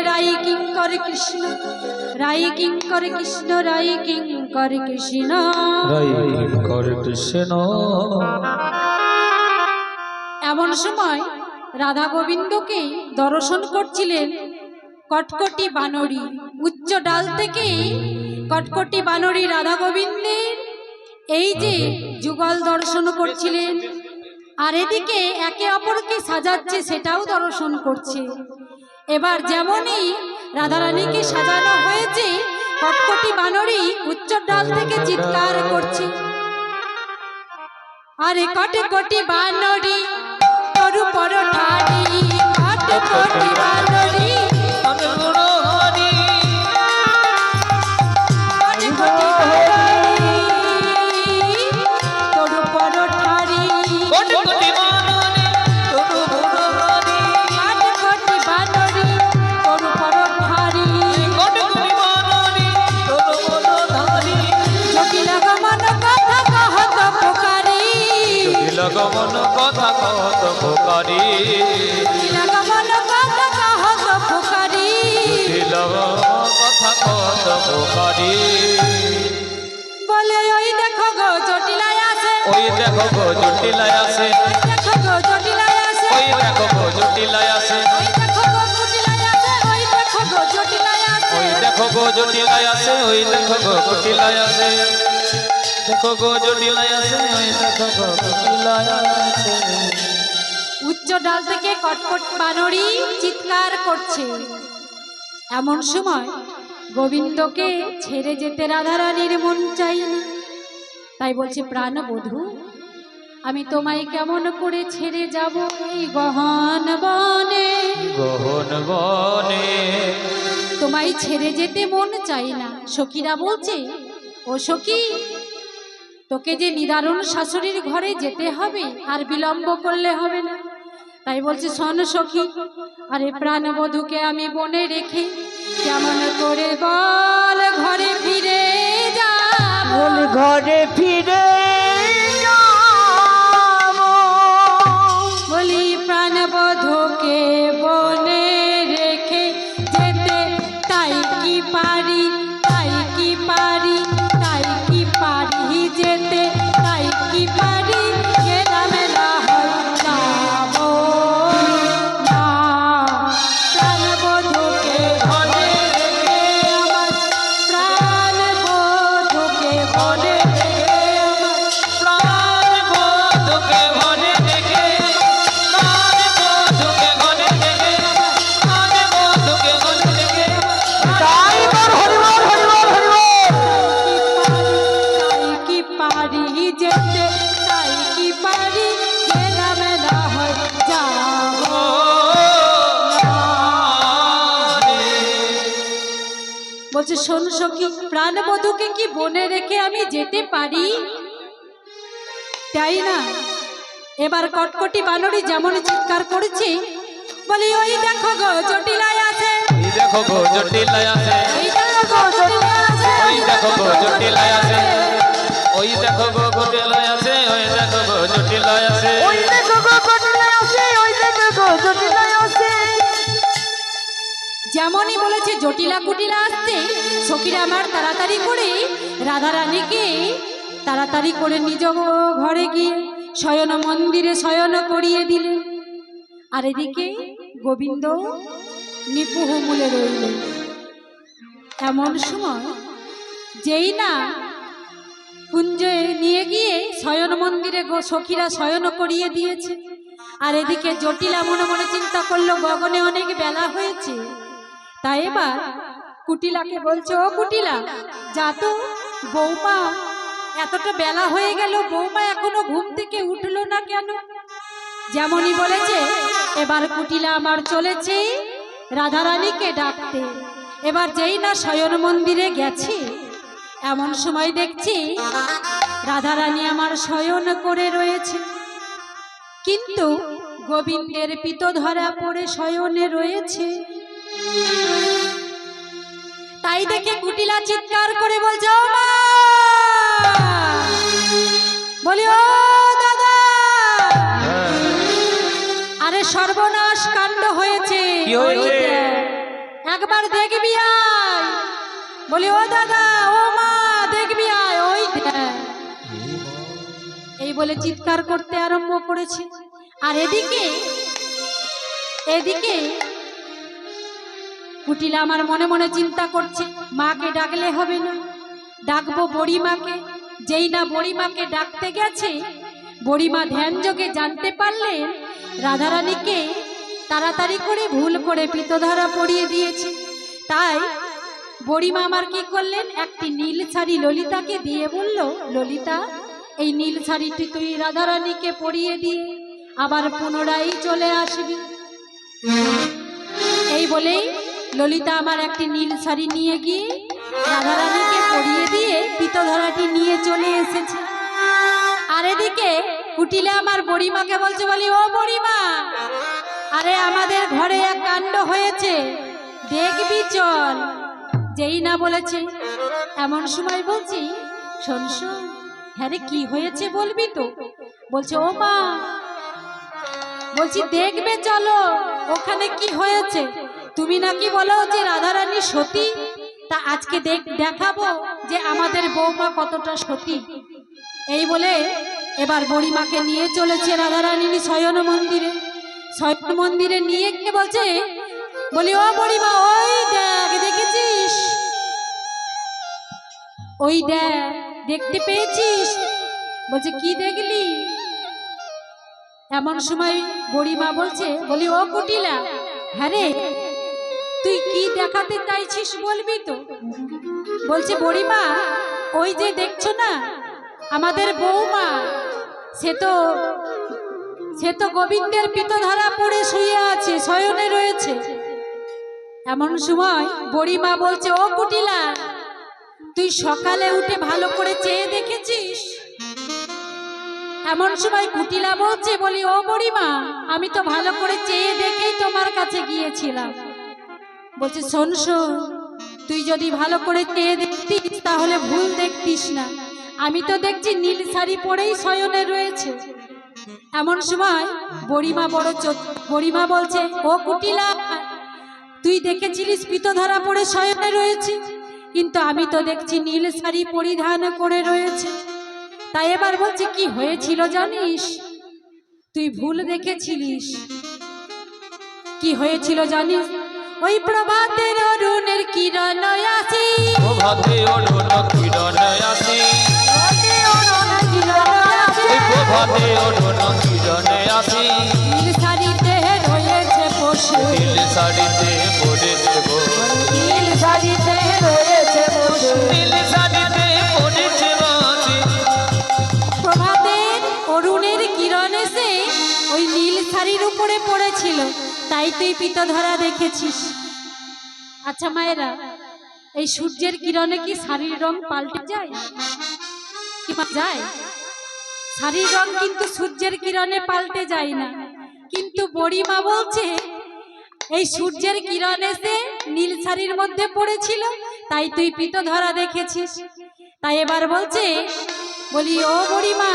রাই কিঙ্কর কৃষ্ণ রাই কিঙ্কর কৃষ্ণ রাই কিঙ্কর কৃষ্ণ। এমন সময় রাধা গোবিন্দকে দর্শন করছিলেন কটকটি বানরী। উচ্চ ডাল থেকে কটকটি বানরী রাধা গোবিন্দের এই যে যুগল দর্শন করছিলেন, আর এদিকে একে অপরকে সাজাচ্ছে সেটাও দর্শন করছে। এবার যেমনই রাধারানীকে সাজানো হয়েছে, কটকটি বানরী উচ্চ ডাল থেকে চিৎকার করছে, আরে কটকটি বানরী তরু পর ঠাড়ি, কটকটি বানরী লগমন কথা কহত ফোকারি, লগমন কথা কহত ফোকারি, লগমন কথা কহত ফোকারি। বলে ওই দেখো গো জটিলায় আছে, ওই দেখো গো জটিলায় আছে, ওই দেখো গো জটিলায় আছে, ওই দেখো গো জটিলায় আছে, ওই দেখো গো জটিলায় আছে, ওই দেখো গো জটিলায় আছে, ওই দেখো গো জটিলায় আছে, ওই দেখো গো জটিলায় আছে, দেখো গো জটিলায় আছে, ওই দেখো গো জটিলায় আছে। উচ্চ ডাল থেকে কটকট বানরী চিৎকার করছে। এমন সময় গোবিন্দকে ছেড়ে যেতে রাধারানীর মন চাইনি, তাই বলছে প্রাণ বধূ আমি তোমায় কেমন করে ছেড়ে যাব এই গহন বনে, গহন বনে তোমায় ছেড়ে যেতে মন চাই না। সখীরা বলছে ও সখী তোকে যে নিদারুণ শাশুড়ির ঘরে যেতে হবে, আর বিলম্ব করলে হবে না। তাই বলছে শোন সখী, আরে প্রাণবধূকে আমি বনে রেখে কেমন করে বল ঘরে ফিরে যাব, বল ঘরে ফিরে বলি প্রাণবধূকে বনে রেখে যেতে তাই কি পারি, তাই কি পারি, তাই কি পারি যেতে, তাই কি পারি মেলা হয় যাব না। প্রাণবধূকে বনে রেখে আমার, প্রাণবধূকে বনে রেখে আমার, প্রাণবধূকে বনে রেখে, প্রাণবধূকে বনে রেখে, প্রাণবধূকে বনে রেখে, তাই বল হরিবল হরিবল হরিবল। তাই কি পারি যেতে, তাই কি পারি মেলা হয় যাব না। বলছে শোন সখী, প্রাণবধূকে কি বনে রেখে আমি যেতে পারি? তাই না? এবার কটকটি বানরী যেমন চিৎকার করেছে, বলি ওই দেখো গো জটিলায় আছে, এই দেখো গো জটিলায় আছে, ওই দেখো গো জটিলায় আছে, ওই দেখো গো জটিলায় আছে, ওই দেখো গো জটিলায় আছে, ওই দেখো গো জটিলায় আছে। ওই দেখো গো জটিলায় আছে, ওই দেখো গো জটিলায় আছে। যেমনই বলেছে জটিলা কুটিলা আসছে, সখীরা আমার তাড়াতাড়ি করে রাধারানীকে তাড়াতাড়ি করে নিজ ঘরে গিয়ে শয়ন মন্দিরে শয়ন করিয়ে দিলেন। আর এদিকে গোবিন্দ নিপুহ মূলে রইল। এমন সময় যেই না কুঞ্জে নিয়ে গিয়ে শয়ন মন্দিরে সখীরা শয়ন করিয়ে দিয়েছে, আর এদিকে জটিলা মনে মনে চিন্তা করলো গগনে অনেক বেলা হয়েছে। তাই এবার কুটিলাকে বলছে, ও কুটিলা যা তো, বৌমা এতটা বেলা হয়ে গেল, বৌমা এখনো ঘুম থেকে উঠলো না কেন? যেমনই বলেছে এবার কুটিলা আমার চলেছে রাধারানীকে ডাকতে। এবার যেই না শয়ন মন্দিরে গেছে, এমন সময় দেখছি রাধারানী আমার শয়ন করে রয়েছে, কিন্তু গোবিন্দের পিত ধরা পড়ে শয়নে রয়েছে। তাই দেখে কুটিলা চিৎকার করে বলছে, ও মা, বলি ও দাদা, আরে সর্বনাশ কাণ্ড হয়েছে, কি হয়েছে? ওই দেখ, একবার দেখবি আয়। বলি ও দাদা, ও মা, দেখবি আয়, ওই দেখ। এই বলে চিৎকার করতে আরম্ভ করেছে। আর এদিকে এদিকে কুটিলা আমার মনে মনে চিন্তা করছে, মাকে ডাকলে হবে না, ডাকবো বড়িমাকে। যেই না বড়িমাকে ডাকতে গেছে, বড়িমা ধ্যান যোগে জানতে পারলেন রাধারানীকে তাড়াতাড়ি করে ভুল করে পিতধারা পরিয়ে দিয়েছে। তাই বড়িমা আমার কি করলেন, একটি নীল শাড়ি ললিতাকে দিয়ে বলল, ললিতা এই নীল শাড়িটি তুই রাধারানীকে পরিয়ে দিয়ে আবার পুনরায় চলে আসবি। এই বলেই ললিতা আমার একটি নীল শাড়ি নিয়ে গিয়ে রাধারানীকে পরিয়ে দিয়ে পিতধরাটি নিয়ে চলে এসেছে। আর এদিকে কুটিলে আমার বড়িমাকে বলছে, বলি ও বড়িমা, আরে আমাদের ঘরে এক কাণ্ড হয়েছে, দেখবি চল। যেই না বলেছে এমন সময় বলছি, শোন শোন, হ্যাঁ রে কি হয়েছে বলবি তো? বলছে, ও মা, বলছি দেখবে চলো ওখানে কি হয়েছে। তুমি নাকি বলো যে রাধারানী সতী, তা আজকে দেখাবো যে আমাদের বৌমা কতটা সতী। এই বলে এবার বড়িমাকে নিয়ে চলেছে রাধারানী শয়ন মন্দিরে। শয়ন মন্দিরে নিয়ে গিয়ে বলছে, বলি ও বড়িমা, ওই দেখ, দেখেছিস? ওই দেখ, দেখতে পেয়েছিস? বলছে, কি দেখলি? এমন সময় বড়িমা বলছে, বলি ও কুটিলা, হ্যাঁ রে তুই কি দেখাতে চাইছিস বলবি তো? বলছে, বড়িমা ওই যে দেখছো না আমাদের বৌমা, সে তো গোবিন্দের পিতধারা পড়ে শুয়ে আছে, শয়নে রয়েছে। এমন সময় বড়িমা বলছে, ও কুটিলা তুই সকালে উঠে ভালো করে চেয়ে দেখেছিস? এমন সময় কুটিলা বলছে, বলি ও বড়িমা, আমি তো ভালো করে চেয়ে দেখেই তোমার কাছে গিয়েছিলাম। বলছে, শোন শোন, তুই যদি ভালো করে চেয়ে দেখতিস তাহলে ভুল দেখতিস না, আমি তো দেখছি নীল শাড়ি পরেই শয়নে রয়েছে। এমন সময় বড়িমা বলছে, ও কুটিলা, তুই দেখেছিলিস পিতধারা পরে শয়নে রয়েছে, কিন্তু আমি তো দেখছি নীল শাড়ি পরিধান করে রয়েছে। তাই এবার বলছে, কি হয়েছিল জানিস? তুই ভুল দেখেছিলিস। কি হয়েছিল জানিস? ওই প্রভাতের অরুণের কিরণ আসি, প্রভাতে অরুণ কিরণ আসি, প্রভাতে অরুণ কিরণ আসি, নীল শাড়িতে রয়েছে বসে, নীল শাড়িতে পড়েছে বসে, নীল শাড়িতে রয়েছে বসে, নীল শাড়িতে পড়েছে বসে। প্রভাতের অরুণের কিরণ এসে ওই নীল শাড়ির উপরে পড়েছিল, তাই তুই পিতধরা দেখেছিস। আচ্ছা মায়েরা, এই সূর্যের কিরণে কি শাড়ির রং পাল্টে যায়? কি যায়? শাড়ির রং কিন্তু সূর্যের কিরণে পাল্টে যায় না। কিন্তু বড়িমা বলছে, এই সূর্যের কিরণ এসে নীল শাড়ির মধ্যে পড়েছিল, তাই তুই পিত ধরা দেখেছিস। তাই এবার বলছে, বলি ও বুড়িমা,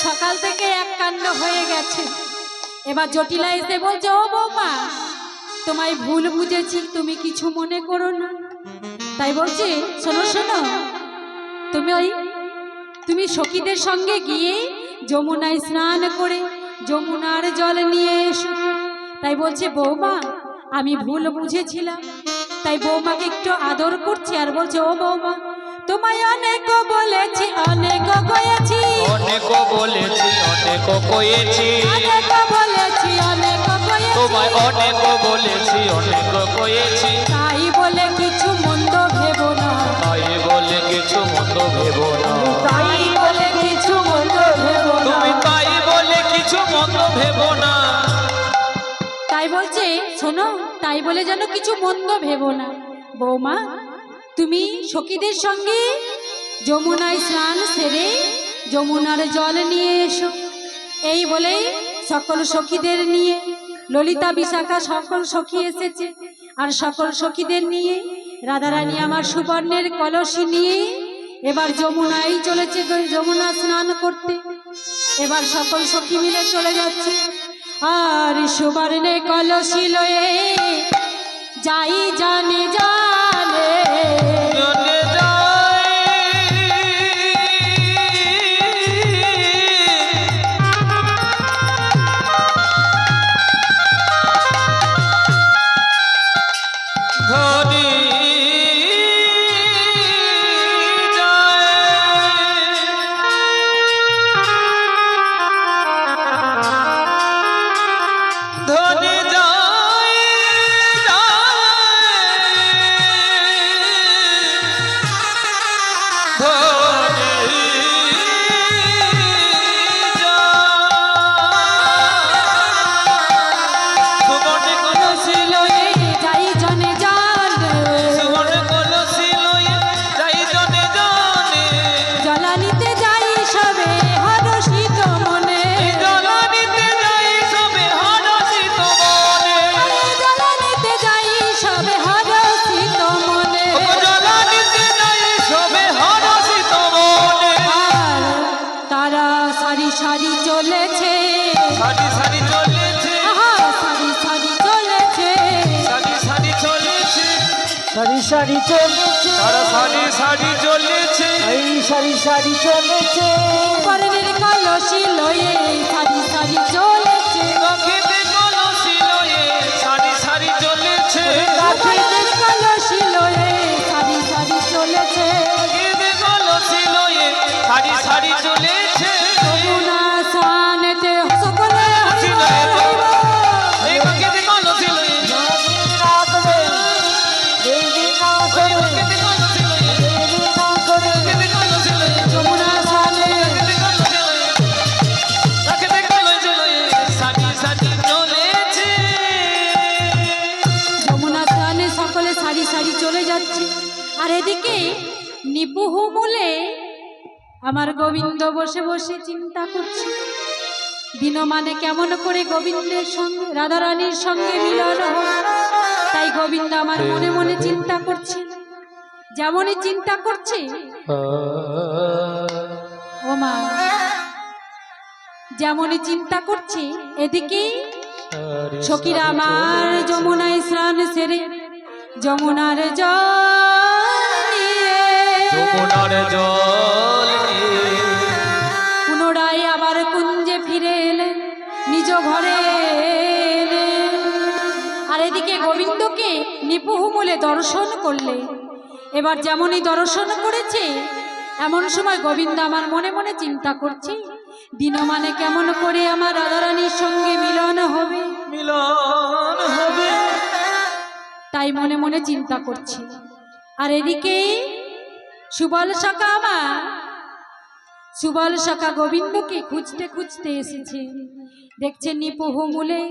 সকাল থেকে এক কাণ্ড হয়ে গেছে। এবার জটিলা এসে বলছে, ও বৌমা, তোমায় ভুল বুঝেছি, তুমি কিছু মনে করো না। তাই বলছে, শোনো শোনো, তুমি সখীদের সঙ্গে গিয়ে যমুনায় স্নান করে যমুনার জল নিয়ে এসো। তাই বলছে, বৌমা আমি ভুল বুঝেছিলাম। তাই বৌমাকে একটু আদর করছে আর বলছে, ও বৌমা, তোমায় অনেক বলেছি, অনেক কয়েছি, অনেক বলেছি, অনেক কয়েছি, অনেক বলেছি, অনেক কয়েছি, তোমায় অনেক বলেছি, অনেক কয়েছি। তাই বলে কিছু মন্দ ভেবো না, তাই বলে কিছু মন্দ ভেবো না, তাই বলে কিছু মন্দ ভেবো না। তুমি তাই বলে কিছু মন্দ ভেবো না। তাই বলছে, শোনো, তাই বলে যেন কিছু মন্দ ভেবো না। বৌমা, তুমি সখীদের সঙ্গে যমুনায় স্নান সেরে যমুনার জল নিয়ে এসো। এই বলেই সকল সখীদের নিয়ে ললিতা বিশাখা সকল সখী এসেছে। আর সকল সখীদের নিয়ে রাধারানী আমার সুবর্ণের কলসি নিয়ে এবার যমুনায় চলেছে, যমুনা স্নান করতে। এবার সকল সখী মিলে চলে যাচ্ছে। আর সুবর্ণে কলসি লয়ে যাই জানে জানে, জলে যাই, ধনী ধনী যায়, ধনী সুবর্ণ কলসি লয়ে, যাই জনে জানে, সুবর্ণ কলসি লয়ে যাই জনে জানে, জলানিতে যাই সবে হরষিত মনে, জলানিতে যাই সবে হরষিত মনে, জলানিতে যাই সবে হরষিত মনে। জলানিতে যাই সবে হরষিত মনে। আর তারা সারি সারি চলেছে, সারি সারি চলেছে, আহা, সারি সারি চলেছে, সারি সারি চলেছে, সারি সারি চলেছে, তারা সারি সারি চলেছে, এই সারি সারি চলেছে, পরের কলসি লয়ে সারি সারি চলেছে, কাকেতে কলসি লয়ে সারি সারি চলেছে, পরের কলসি লয়ে সারি সারি চলেছে, কাকেতে কলসি লয়ে সারি সারি চলেছে। যমুনা স্নানেতে সকলে হাসি লয়ে যাইব, এই কাকেতে কলসি লয়ে, দেবী না করে, দেবী না ওই করে, কাকেতে কলসি লয়ে, দেবী না করে, কাকেতে কলসি লয়ে, যমুনা স্নানে কাকেতে কলসি লয়ে, কাকেতে কলসি লয়ে সারি সারি চলেছে। যমুনা স্নানে সকলে সারি সারি চলে যাচ্ছে। আর এদিকে নিপুহু মূলে আমার গোবিন্দ বসে বসে চিন্তা করছে, দিনমানে কেমন করে গোবিন্দের সঙ্গে রাধারানীর সঙ্গে মিলন হবে। তাই গোবিন্দ আমার মনে মনে চিন্তা করছে, যেমনই চিন্তা করছে, ও মা, যেমনই চিন্তা করছে, এদিকে সখীরা আমার যমুনায় স্নান সেরে যমুনার জল নিয়ে যমুনার জল নিয়ে পুনরায় আবার কুঞ্জে ফিরে এলেন, নিজ ঘরে এলেন। আর এদিকে গোবিন্দকে নিপুহুমূলে দর্শন করলে। এবার যেমনই দর্শন করেছে, এমন সময় গোবিন্দ আমার মনে মনে চিন্তা করছে, দিনমানে কেমন করে আমার রাধারানীর সঙ্গে মিলন হবে। মিলন হবে। তাই মনে মনে চিন্তা করছি। আর এদিকে সুবল সখা আমার, সুবল সখা গোবিন্দকে খুঁজতে খুঁজতে এসেছে। দেখছে নিপুহু মূলে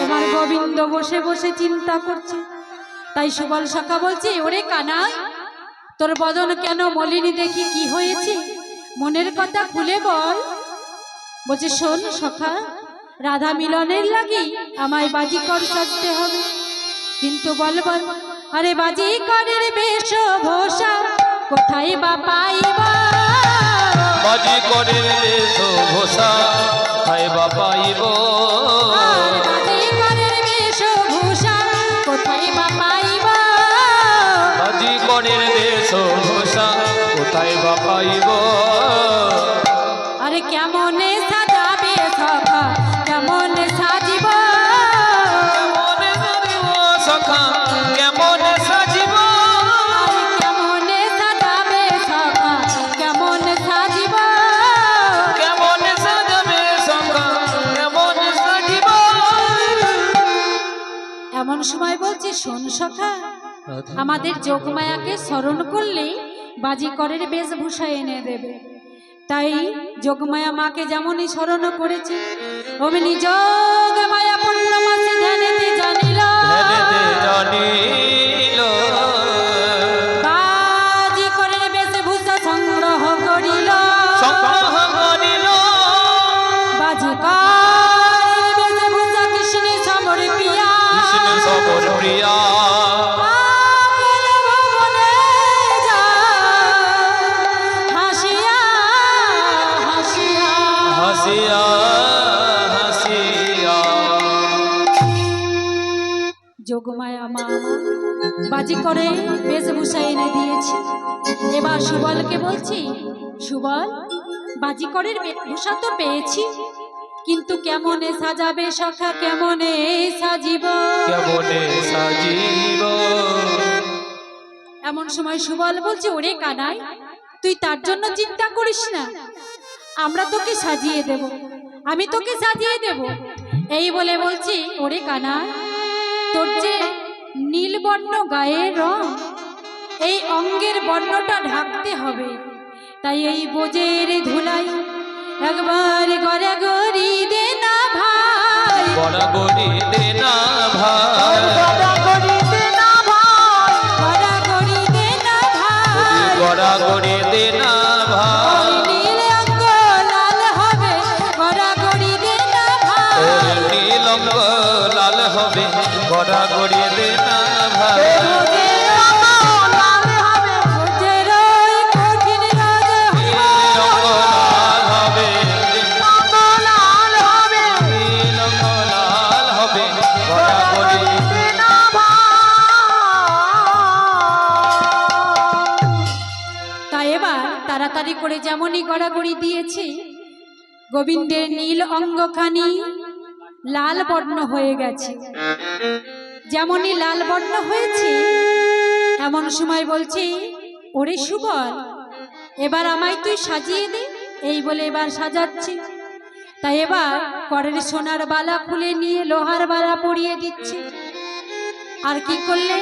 এবার গোবিন্দ বসে বসে চিন্তা করছে। তাই সুবল সখা বলছে, ওরে কানাই, তোর বদন কেন মলিনী দেখি, কি হয়েছে? মনের কথা খুলে বল। বলছে, শোন সখা, রাধা মিলনের লাগি আমায় বাজিকর সাজতে হবে। কিন্তু বল বল, আরে বাজিকরের বেশভূষা কোথায় বা পাইবা? বাজি করে বেশভূষা হায় বাপাইব, আর বাজিকরের বেশভূষা কোথায় বা পাইবা? বাজি করে বেশভূষা কোথায় বাপাইব? আরে কেমনে সাজাবে সখা, কেমন সাজিব? কেমনে সাজিব সখা, কেমনে সাজিব? আরে কেমনে সাজাবে সখা, কেমন সাজিব? কেমনে সাজাবে সখা, কেমনে সাজিব? এমন সময় বলছে, শোন সখা, আমাদের যোগমায়াকে স্মরণ করলে বাজিকরের বেশভূষা এনে দেবে। তাই যোগমায়া মাকে যেমনই স্মরণ করেছে, অমনি যোগমায়া পূর্ণমাসে ধ্যানেতে জানিল, ধ্যানেতে জানিল, বাজিকরের বেশভূষা সংগ্রহ করিল, সংগ্রহ করিল, বাজিকরের বেশভূষা কৃষ্ণ সমর প্রিয়া, কৃষ্ণ সবর প্রিয়া, পাগল ভবনে যায় হাসিয়া হাসিয়া। হাসিয়া হাসিয়া। যোগমায়া মা বাজি করে বেশভূষা এনে দিয়েছে। এবার সুবলকে বলছি, সুবল, বাজিকরের বেশভূষা তো পেয়েছি, কিন্তু কেমনে সাজাবে সখা, কেমনে সাজিব? কেমনে সাজিব? এমন সময় সুবল বলছে, ওরে কানাই, তুই তার জন্য চিন্তা করিস না, আমরা তোকে সাজিয়ে দেব, আমি তোকে সাজিয়ে দেব। এই বলে বলছি, ওরে কানাই, তোর যে নীলবর্ণ গায়ের রং, এই অঙ্গের বর্ণটা ঢাকতে হবে। তাই এই বোজের ধুলাই একবার গড়ে গড়ি দে না ভাই, গড়াগড়ি দে না ভাই, গড়াগড়ি দে না ভাই, গড়া গড়ি দে না ভাই, গড়াগড়ি দে না ভাই, নীল অঙ্গ লাল হবে, গড়া গড়ি দে না ভাই, নীল অঙ্গ লাল হবে, গড়াগড়ি দে না ভাই, বোঝের রঙ লাল হবে, বোঝের ওই কঠিন রাজ নীল অঙ্গ লাল হবে, রঙ লাল হবে, নীল অঙ্গ লাল হবে, গড়াগড়ি গড়াগড়ি দে না ভাই। তাই এবার তাড়াতাড়ি করে যেমনই গড়াগড়ি দিয়েছে, গোবিন্দের নীল অঙ্গখানি লাল বর্ণ হয়ে গেছে। যেমনই লাল বর্ণ হয়েছে, এমন সময় বলছি, ওরে সুবল, এবার আমায় তুই সাজিয়ে দে। এই বলে এবার সাজাচ্ছে। তাই এবার করের সোনার বালা খুলে নিয়ে লোহার বালা পরিয়ে দিচ্ছে। আর কি করলে,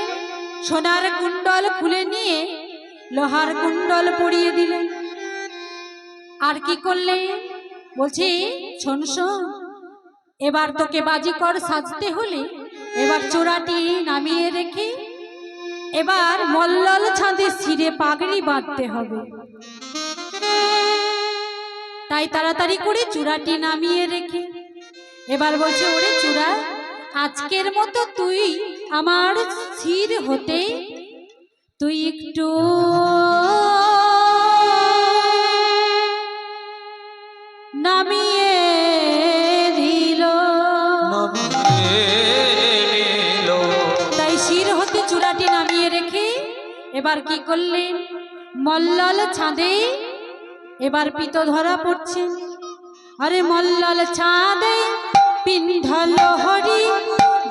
সোনার কুণ্ডল খুলে নিয়ে লোহার কুণ্ডল পরিয়ে দিলেন। আর কি করলে, বলছি, শোন শোন, এবার তোকে বাজিকর সাজতে হলে এবার চূড়াটি নামিয়ে রেখে এবার মল্লল ছাঁদে শিরে পাগড়ি বাঁধতে হবে। তাই তাড়াতাড়ি করে চূড়াটি নামিয়ে রেখে এবার বলছে, ওরে চূড়া, আজকের মতো তুই আমার শির হতে তুই একটু নামিয়ে দিল। নিল, তাই শির হতে চূড়াটি নামিয়ে রেখে এবার কি করলেন, মল্লল ছাঁদে এবার পিত ধরা পড়ছে। আরে মল্লল ছাঁদে পিন্ধল হরি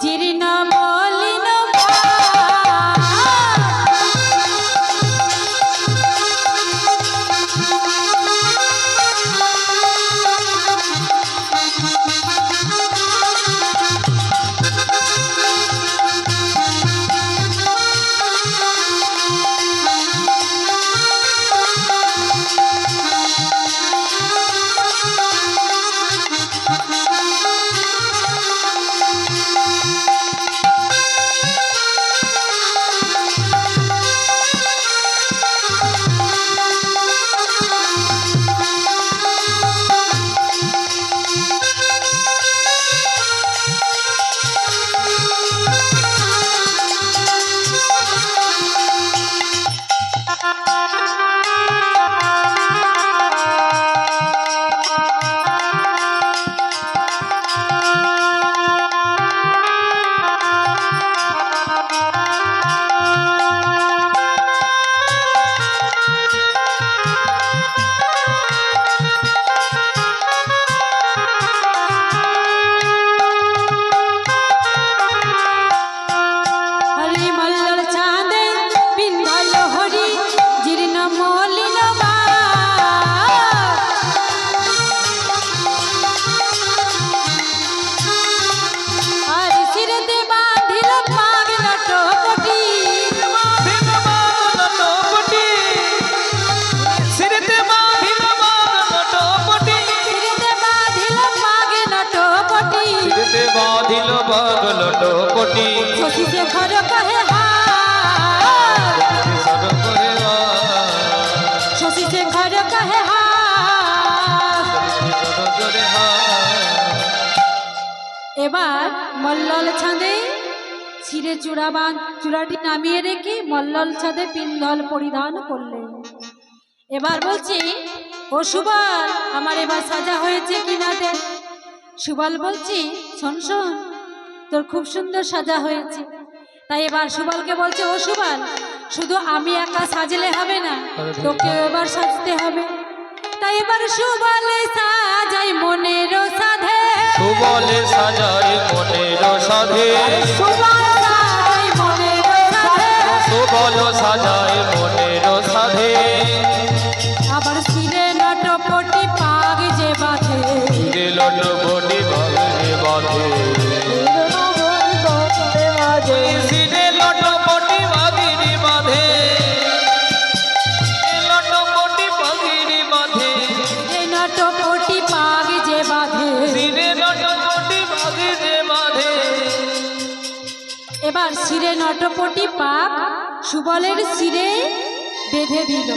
জীর্ণ মলিন শেখর কহে হায়, সর করে শশী শেখর কহে হায়। সর করে এবার মল্লল ছাদে শিরে চূড়াটি নামিয়ে রেখে মল্লল ছাদে পিন্ধল পরিধান করলেন। এবার বলছি, ও সুবল, আমার এবার সাজা হয়েছে কিনা দেখ। সুবল বলছি, শোন শোন, তোর খুব সুন্দর সাজা হয়েছে। তাই এবার সুবলকে বলছে, ও সুবল, শুধু আমি একা সাজলে হবে না, তোকেও এবার সাজতে হবে। তাই এবার সুবলে সাজাই মনের সাধে, সুবলে সাজাই মনের সাধে, সুবল সাজাই মনের সাধে। সুবল সাজাই মনের সাধে, আবার শিরে নটপটি পাগ যে বাঁধে, লট বডি বাঁধে বাঁধে, সিনে লট বডি বাঁধিনি বাঁধে, লট বডি বাঁধিনি বাঁধে, এই নটপটি পাগ যে বাঁধে। সিনে লট বডি বাঁধিনি বাঁধে। এবার শিরে নটপটি পাক সুবলের শিরে বেঁধে দিল।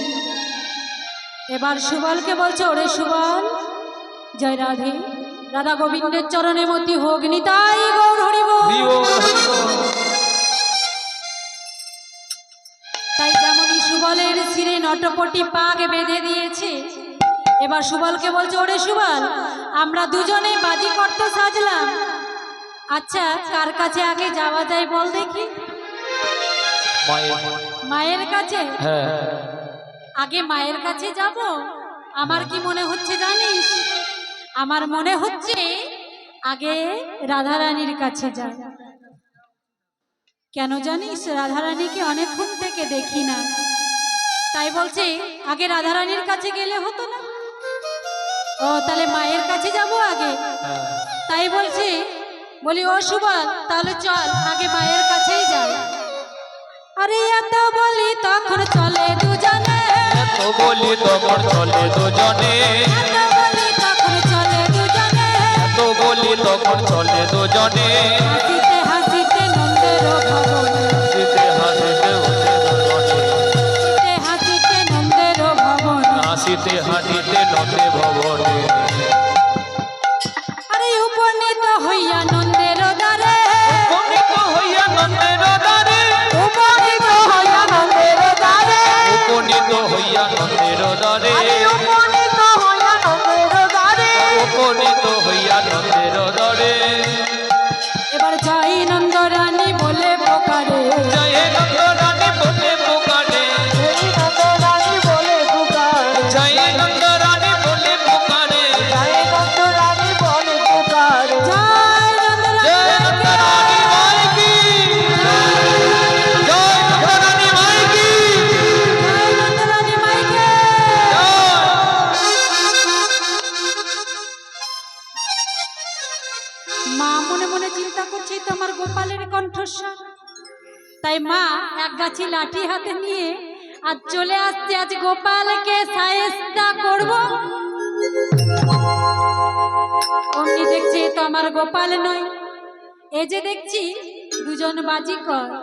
এবার সুবলকে বলছে, ওরে সুবল, জয় রাধে, রাধা গোবিন্দের চরণে মতি হোক নিতাই গৌর হরি বল। তাই যেমনই সুবলের শিরে নটপটি পাক বেঁধে দিয়েছে, এবার সুবলকে বলছে, ওরে সুবল, আমরা দুজনে বাজি করতে সাজলাম, আচ্ছা কার কাছে আগে যাওয়া যায় বল দেখি। মায়ের কাছে? হ্যাঁ, আগে মায়ের কাছে যাব? আমার কি মনে হচ্ছে জানিস? আমার মনে হচ্ছে আগে রাধারানীর কাছে যাই। কেন জানিস? রাধারানীকে অনেকক্ষণ থেকে দেখি না, তাই বলছে আগে রাধারানীর কাছে গেলে হতো না? ও তাহলে মায়ের কাছে যাব আগে, তাই বলছে। বলি, ও সুবল, তাহলে চল আগে মায়ের কাছেই যাই। আরে এত বলি তখন চলে দুজনে, তো বলি তখন চলে দুজনে, এত বলি তখন চলে দুজনে, তো বলি তখন চলে দুজনে, হাসিতে হাসিতে নন্দের ভবনে, হাসিতে হাসিতে উঠে দুজনে, হাসিতে হাসিতে নন্দের ভবনে। হাসিতে হাসিতে নন্দে ভবনে, আরে উপনীত হইয়া নন্দের দ্বারে, উপনীত হইয়া নন্দের দ্বারে, উপনীত হইয়া নন্দের দ্বারে, উপনীত হইয়া নন্দের দ্বারে, উপনীত হইয়া নন্দের দ্বারে, উপনীত হইয়া নন্দের দ্বারে। এবার জয় নন্দ রানী বলে পোকারে, জয় নন্দ রানী বলে পুকারে, এই নন্দরানী বলে পুকারে, জয় নন্দ রানী বলে পুকারে, জয় নন্দরানী বলে পুকারে। জয় নন্দ জয় নন্দ রানী মাই কি, জয় নন্দ রানী মাই কি, জয় নন্দ রানী মাইকে। জয়। মা মনে মনে চিন্তা করছে, তো আমার গোপালের কণ্ঠস্বর। তাই মা এক গাছি লাঠি হাতে নিয়ে আজ চলে আসছে, আজ গোপালকে সায়েস্তা করব। অমনি দেখছে, এ তো আমার গোপাল নয়, এ যে দেখছি দুজন বাজিকর।